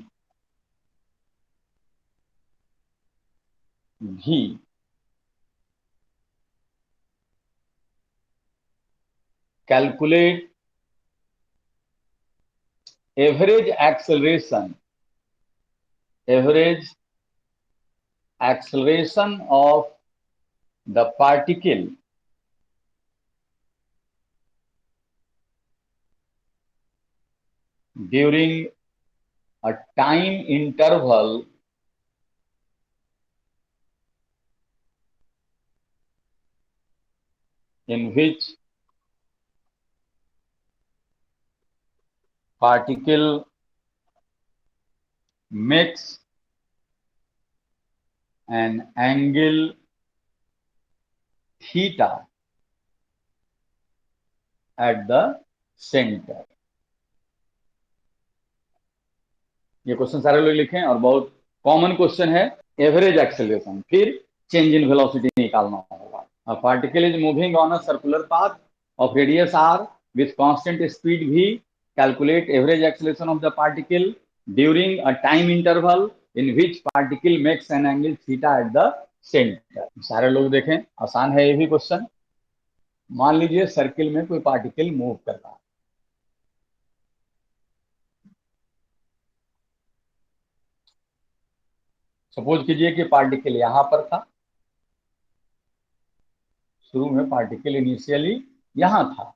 v, calculate average acceleration, average acceleration of the particle during a time interval in which particle makes an angle theta at the center। ये question सारे लोग लिखें, और बहुत common question है। Average acceleration फिर change in velocity निकालना होगा। A particle is moving on a circular path of radius r with constant speed v. Calculate average acceleration of the particle during a time interval in which particle makes an angle theta at the center। सारे लोग देखें, आसान है ये भी question. मान लीजिए circle में कोई पार्टिकल मूव कर रहा है। सपोज कीजिए कि पार्टिकल यहां पर था, शुरू में पार्टिकल इनिशियली यहां था,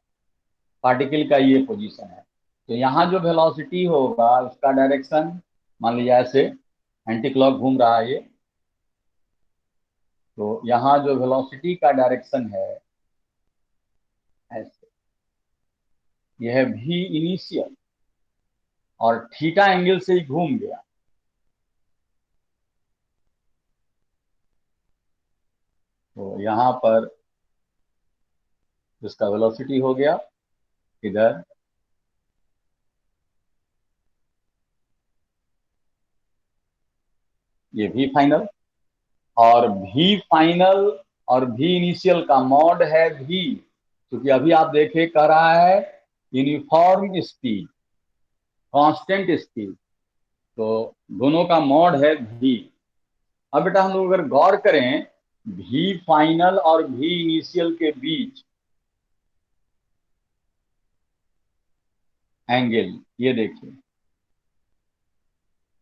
पार्टिकल का ये पोजीशन है। तो यहाँ जो वेलोसिटी होगा उसका डायरेक्शन, मान लीजिए ऐसे एंटी क्लॉक घूम रहा है ये, तो यहाँ जो वेलोसिटी का डायरेक्शन है ऐसे, यह भी इनिशियल और थीटा एंगल से ही घूम गया। तो यहाँ पर जिसका वेलोसिटी हो गया इधर, ये भी फाइनल, और भी फाइनल और भी इनिशियल का मॉड है भी, क्योंकि अभी आप देखे कह रहा है यूनिफॉर्म स्पीड, कांस्टेंट स्पीड, तो दोनों का मॉड है भी। अब बेटा हम लोग अगर गौर करें, भी फाइनल और भी इनिशियल के बीच एंगल, ये देखिए,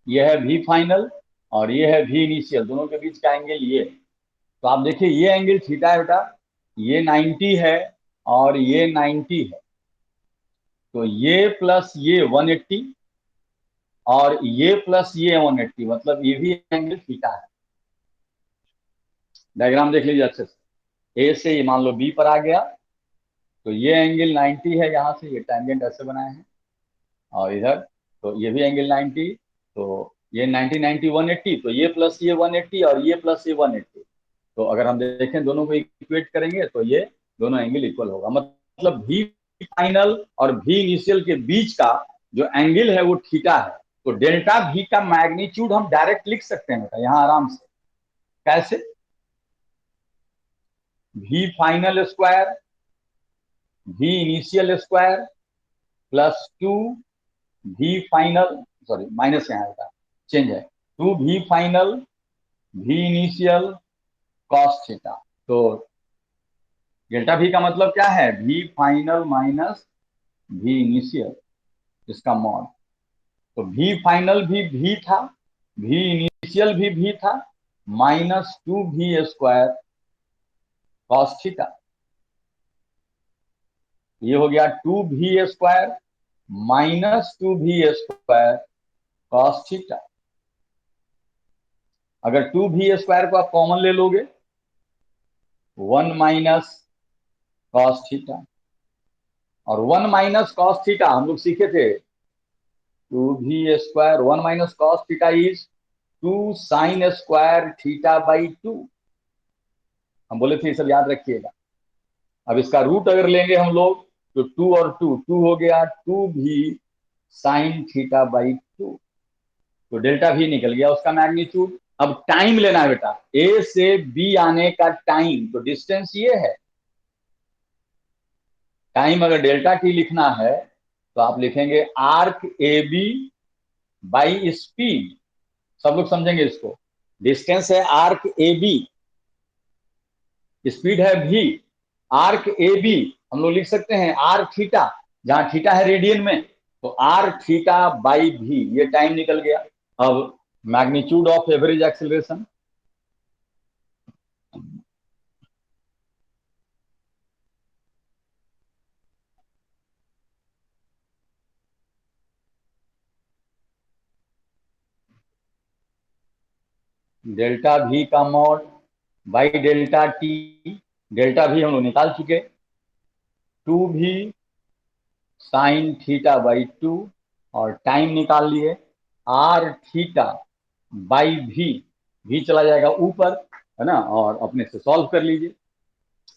यह है भी फाइनल और ये है भी इनिशियल, दोनों के बीच का एंगल ये। तो आप देखिए ये एंगल थीटा है बेटा, ये 90 है और ये 90 है, तो ये प्लस ये 180 और ये प्लस ये 180, मतलब ये भी एंगल थीटा है। डायग्राम देख लीजिए अच्छे से, ए से ये मान लो बी पर आ गया, तो ये एंगल 90 है, यहाँ से ये टैंजेंट ऐसे बनाए हैं, और इधर तो ये भी एंगल 90, तो ये 90 90 180, तो ये प्लस ये 180 और ये प्लस ये 180। तो अगर हम देखें दोनों को इक्वेट करेंगे तो ये दोनों एंगल इक्वल होगा, मतलब भी फाइनल और भी इनिशियल के बीच का जो एंगल है वो थीटा है। तो डेल्टा भी का मैग्नीट्यूड हम डायरेक्ट लिख सकते हैं यहाँ आराम से। कैसे? भी फाइनल स्क्वायर भी इनिशियल स्क्वायर प्लस 2 भी फाइनल, सॉरी माइनस यहाँ का चेंज है, 2 भी फाइनल भी इनिशियल कॉस थीटा। तो डेल्टा भी का मतलब क्या है? भी फाइनल माइनस भी इनिशियल, इसका मॉड। तो भी फाइनल भी था, भी इनिशियल भी था, माइनस 2 भी स्क्वायर कॉस थीटा। ये हो गया 2 भी स्क्वायर माइनस 2 भी स्क्वायर कॉस थीटा। अगर 2 भी स्क्वायर को आप कॉमन ले लोगे, 1 माइनस कॉस थीटा, और 1 माइनस कॉस थीटा हम लोग सीखे थे, 2 भी square 1 minus cos theta is 2 sine square theta by 2। हम बोले थे ये सब याद रखिएगा। अब इसका रूट अगर लेंगे हम लोग, तो 2 और 2 2 हो गया, 2 भी साइन थीटा बाई 2, तो डेल्टा भी निकल गया उसका मैग्नीट्यूड। अब टाइम लेना है बेटा, ए से बी आने का टाइम, तो डिस्टेंस ये है। टाइम अगर डेल्टा टी लिखना है तो आप लिखेंगे arc A B by speed. सब लोग समझेंगे इसको। डिस्टेंस है आर्क ए बी, स्पीड है भी, आर्क ए बी हम लोग लिख सकते हैं आर थीटा, जहां थीटा है रेडियन में, तो आर थीटा बाई भी, ये टाइम निकल गया। अब magnitude of average acceleration, delta भी का mod by delta T, delta भी हम लोग निकाल चुके, 2 भी साइन थीटा बाई 2 और टाइम निकाल लिए, आर थीटा बाई भी, भी चला जाएगा ऊपर, है ना, और अपने से सॉल्व कर लीजिए।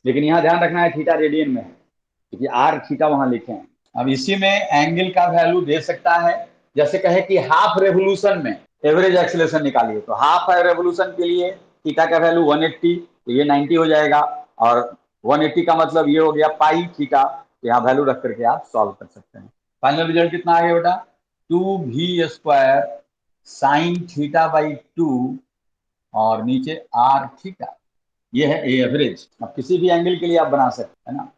लेकिन यहाँ ध्यान रखना है थीटा रेडियन में है, क्योंकि आर थीटा वहां लिखे हैं। अब इसी में एंगल का वैल्यू दे सकता है, जैसे कहे कि हाफ रेवोल्यूशन में एवरेज एक्सीलरेशन निकालिए, तो हाफ रेवोल्यूशन के लिए थीटा का वैल्यू 180, तो ये 90 हो जाएगा, और 180 का मतलब ये हो गया पाई थीटा, यहाँ वैल्यू रख करके आप सॉल्व कर सकते हैं। फाइनल रिजल्ट कितना आ गया बेटा, 2v² साइन थीटा बाई 2 और नीचे आर थीटा, ये है ए एवरेज। अब किसी भी एंगल के लिए आप बना सकते हैं ना,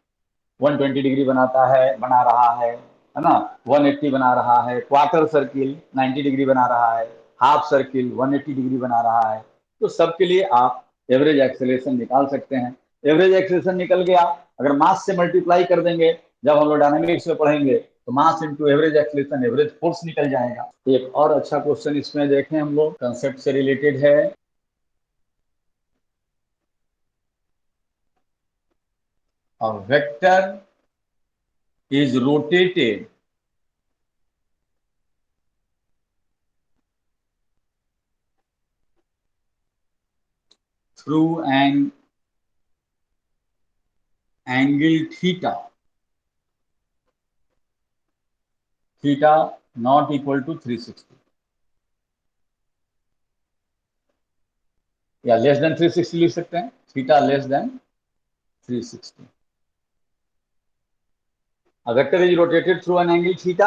120 डिग्री बनाता है, बना रहा है ना, 180 बना रहा है, क्वार्टर सर्किल 90 डिग्री बना रहा है, हाफ सर्किल 180 डिग्री बना रहा है, तो सबके लिए आप एवरेज एक्सेलरेशन निकाल सकते हैं। एवरेज एक्सेलरेशन निकल गया, अगर मास से मल्टीप्लाई कर देंगे, जब हम लोग डायनामिक्स में पढ़ेंगे, तो mass into average acceleration, average force निकल जाएगा। एक और अच्छा क्वेश्चन इसमें देखें हम लोग, कंसेप्ट से रिलेटेड है। A vector is rotated through an angle theta, theta not equal to 360, या लेस देन 360 लिख सकते हैं, theta less than 360. A vector is rotated through an angle theta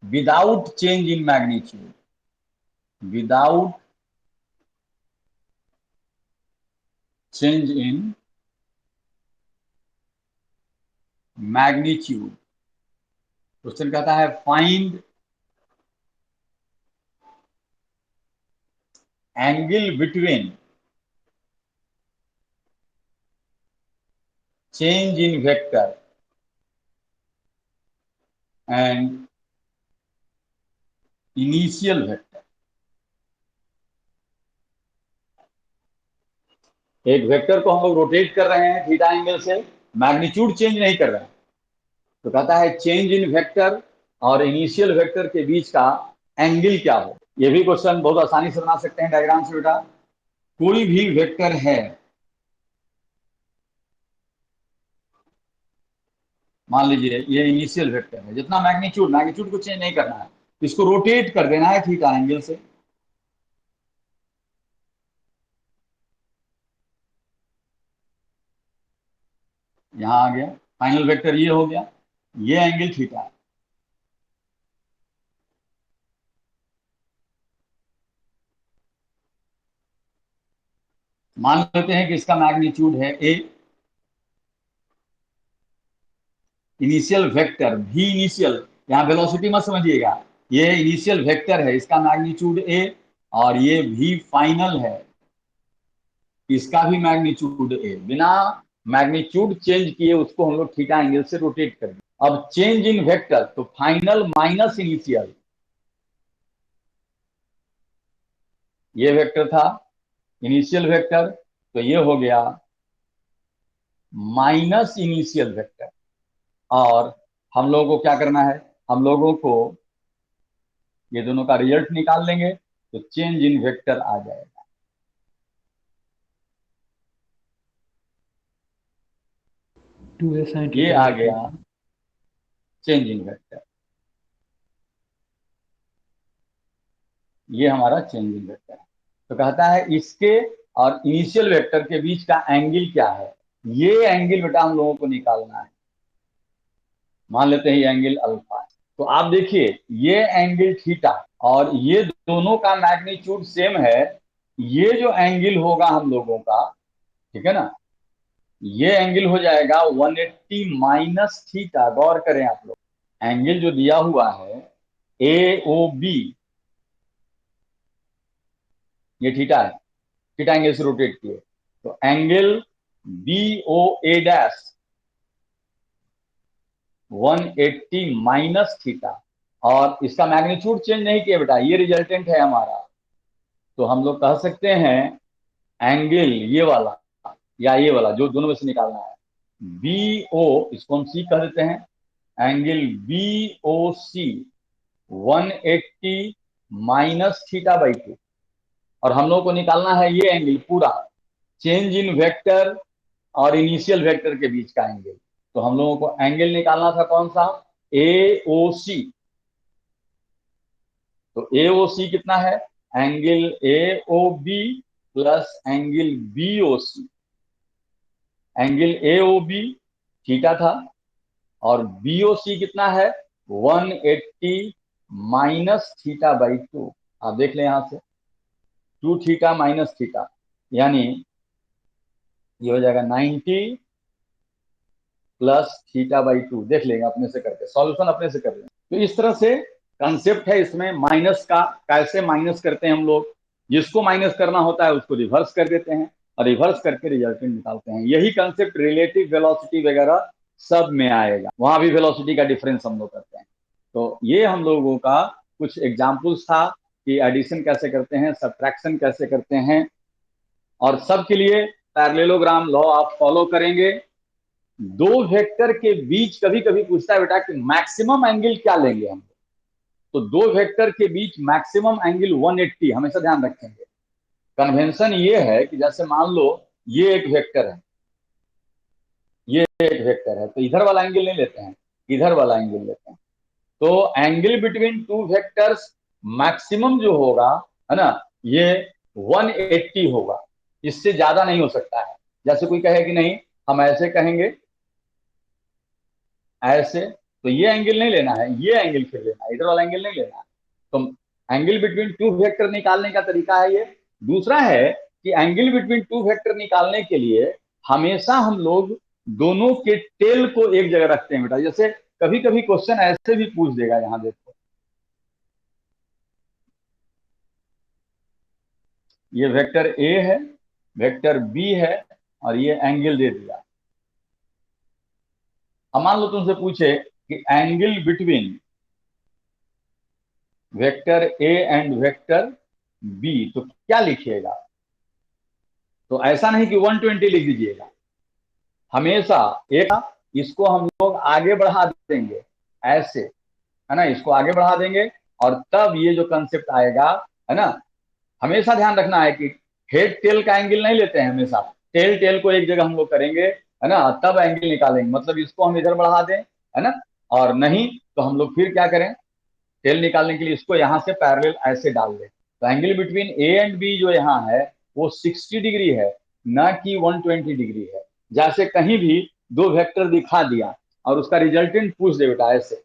without change in magnitude, without change in magnitude. Question कहता है find angle between change in vector and initial vector. एक vector को हम लोग rotate कर रहे हैं theta angle से, मैग्नीट्यूड चेंज नहीं कर रहे हैं, तो कहता है चेंज इन वेक्टर और इनिशियल वेक्टर के बीच का एंगल क्या हो। ये भी क्वेश्चन बहुत आसानी से बना सकते हैं डायग्राम से बेटा। कोई भी वेक्टर है, मान लीजिए ये इनिशियल वेक्टर है, जितना मैग्नीट्यूड, मैग्नीट्यूड को चेंज नहीं करना है, इसको रोटेट कर देना है थीटा एंगल से। यहां आ गया फाइनल वेक्टर, ये हो गया, ये एंगल थीटा है। मान लेते हैं कि इसका मैग्नीट्यूड है ए, इनिशियल वेक्टर भी, इनिशियल, यहाँ वेलोसिटी मत समझिएगा, ये इनिशियल वेक्टर है, इसका मैग्नीट्यूड ए, और ये भी फाइनल है, इसका भी मैग्नीट्यूड ए। बिना मैग्नीट्यूड चेंज किए उसको हम लोग थीटा एंगल से रोटेट कर दें। अब चेंज इन वेक्टर, तो फाइनल माइनस इनिशियल, ये वेक्टर था इनिशियल वेक्टर, तो ये हो गया माइनस इनिशियल वेक्टर। और हम लोगों को क्या करना है, हम लोगों को ये दोनों का रिजल्ट निकाल लेंगे, तो चेंज इन वेक्टर आ जाएगा। ये आ गया चेंज इन वेक्टर, ये हमारा चेंज इन वेक्टर है। तो कहता है इसके और इनिशियल वेक्टर के बीच का एंगल क्या है, ये एंगल बेटा हम लोगों को निकालना है। मान लेते हैं ये एंगल अल्फा है, तो आप देखिए ये एंगल थीटा और ये दोनों का मैग्नीट्यूड सेम है, ये जो एंगल होगा हम लोगों का, ठीक है ना, ये एंगल हो जाएगा 180 माइनस थीटा। गौर करें आप लोग, एंगल जो दिया हुआ है ए ओ बी, ये थीटा है, थीटा एंगल से रोटेट किए, तो एंगल बी ओ ए डैश 180 माइनस थीटा, और इसका मैग्नीट्यूड चेंज नहीं किया बेटा, ये रिजल्टेंट है हमारा, तो हम लोग कह सकते हैं एंगल ये वाला या ये वाला, जो दोनों में से निकालना है, बी ओ, इसको हम सी कह देते हैं, angle B O C 180 minus theta by 2, और हम लोग को निकालना है ये एंगल पूरा, चेंज इन वेक्टर और इनिशियल वेक्टर के बीच का एंगल। तो हम लोगों को एंगल निकालना था कौन सा, AOC। तो AOC कितना है, angle AOB plus angle BOC। Angle AOB theta था और BOC कितना है, 180 माइनस थीटा बाई 2। आप देख लें यहां से 2 थीटा माइनस थीटा, यानी ये हो जाएगा 90 प्लस थीटा बाई 2। देख लेंगे अपने से करके, सॉल्यूशन अपने से कर लेंगे। तो इस तरह से कंसेप्ट है इसमें माइनस का, कैसे माइनस करते हैं हम लोग, जिसको माइनस करना होता है उसको रिवर्स कर देते हैं और रिवर्स करके रिजल्टेंट निकालते हैं। यही कंसेप्ट रिलेटिव वेलोसिटी वगैरह सब में आएगा, वहां भी वेलोसिटी का डिफरेंस हम लोग करते हैं। तो ये हम लोगों का कुछ एग्जाम्पल्स था कि एडिशन कैसे करते हैं, सब्ट्रैक्शन कैसे करते हैं, और सबके लिए पैरेललोग्राम लॉ आप फॉलो करेंगे। दो वेक्टर के बीच कभी कभी पूछता है बेटा कि मैक्सिमम एंगल क्या लेंगे हम, तो दो वेक्टर के बीच मैक्सिमम एंगल 180 हमेशा ध्यान रखेंगे। कन्वेंशन ये है कि जैसे मान लो ये एक वेक्टर है, ये एक वेक्टर है, तो इधर वाला एंगल नहीं लेते हैं, इधर वाला एंगल लेते हैं। तो angle between two vectors maximum जो होगा, है ना, ये 180 होगा, इससे ज्यादा नहीं हो सकता है। जैसे कोई कहे कि नहीं हम ऐसे कहेंगे, ऐसे, तो ये एंगल नहीं लेना है, ये एंगल फिर लेना है, इधर वाला एंगल नहीं लेना है। तो एंगल बिटवीन टू वेक्टर निकालने का तरीका है ये। दूसरा है कि एंगल बिटवीन टू वेक्टर निकालने के लिए हमेशा हम लोग दोनों के टेल को एक जगह रखते हैं बेटा। जैसे कभी कभी क्वेश्चन ऐसे भी पूछ देगा, यहां देखो ये वेक्टर ए है, वेक्टर बी है, और ये एंगल दे दिया। अब मान लो तुमसे पूछे कि angle between vector A and vector B, तो क्या लिखिएगा। तो ऐसा नहीं कि 120 लिख दीजिएगा, हमेशा एक, इसको हम लोग आगे बढ़ा देंगे ऐसे, है ना, इसको आगे बढ़ा देंगे, और तब ये जो कंसेप्ट आएगा, है ना, हमेशा ध्यान रखना है कि हेड टेल का एंगल नहीं लेते हैं, हमेशा टेल टेल को एक जगह हम लोग करेंगे, है ना, तब एंगल निकालेंगे। मतलब इसको हम इधर बढ़ा दें, है ना, और नहीं तो हम लोग फिर क्या करें, टेल निकालने के लिए इसको यहां से पैरेलल ऐसे डाल दें। तो angle between A and B जो यहाँ है वो 60 डिग्री है, ना कि 120 डिग्री है। जैसे कहीं भी दो वेक्टर दिखा दिया और उसका रिजल्टेंट पूछ दे बेटा ऐसे,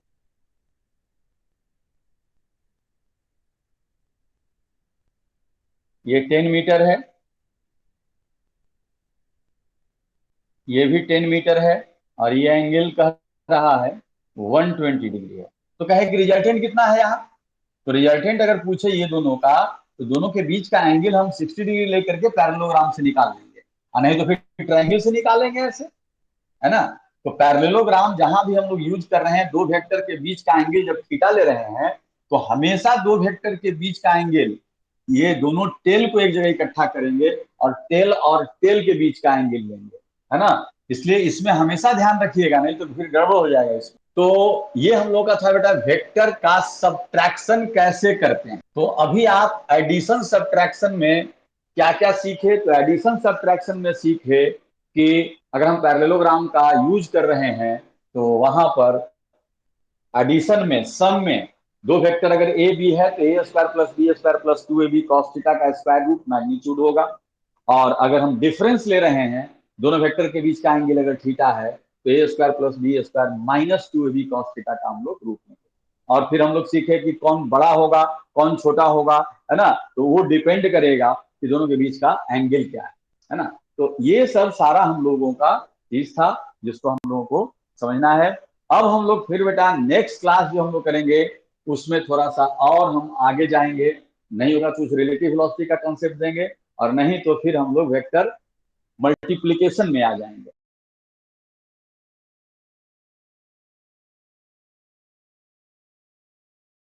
ये 10 मीटर है, ये भी 10 मीटर है, और ये एंगल कह रहा है 120 डिग्री है। तो कहे कि रिजल्टेंट कितना है यहाँ, तो रिजल्टेंट अगर पूछे ये दोनों का, तो दोनों के बीच का एंगल हम 60 डिग्री लेकर के पैरेललोग्राम से निकाल लेंगे, और नहीं तो फिर ट्रायंगल से निकालेंगे ऐसे, है ना। तो पैरेललोग्राम जहां भी हम लोग यूज कर रहे हैं, दो वेक्टर के बीच का एंगल जब थीटा ले रहे हैं, तो हमेशा दो वेक्टर के बीच का एंगल, ये दोनों टेल को एक जगह इकट्ठा करेंगे और टेल के बीच का एंगल लेंगे, है ना। इसलिए इसमें हमेशा ध्यान रखिएगा, नहीं तो फिर गड़बड़ हो जाएगा इसमें। तो ये हम लोग का था बेटा वेक्टर का सब्ट्रैक्शन कैसे करते हैं। तो अभी आप एडिशन सब्ट्रैक्शन में क्या क्या सीखे, तो एडिशन सब्ट्रैक्शन में सीखे कि अगर हम पैरेललोग्राम का यूज कर रहे हैं तो वहां पर एडिशन में, सम में, दो वेक्टर अगर ए बी है तो A square plus B square plus 2ab cos theta का स्क्वायर रूट मैग्नीट्यूड होगा। और अगर हम डिफरेंस ले रहे हैं, दोनों वेक्टर के बीच का एंगल अगर थीटा है, तो A square plus B square minus 2ab cos theta का हम लोग रूट में। और फिर हम लोग सीखे कि कौन बड़ा होगा कौन छोटा होगा, है ना, तो वो डिपेंड करेगा कि दोनों के बीच का एंगल क्या है ना। तो ये सब सारा हम लोगों का चीज था जिसको हम लोगों को समझना है। अब हम लोग फिर बेटा नेक्स्ट क्लास जो हम लोग करेंगे उसमें थोड़ा सा और हम आगे जाएंगे, नहीं होगा कुछ रिलेटिव वेलोसिटी का कॉन्सेप्ट देंगे, और नहीं तो फिर हम लोग वेक्टर मल्टीप्लीकेशन में आ जाएंगे।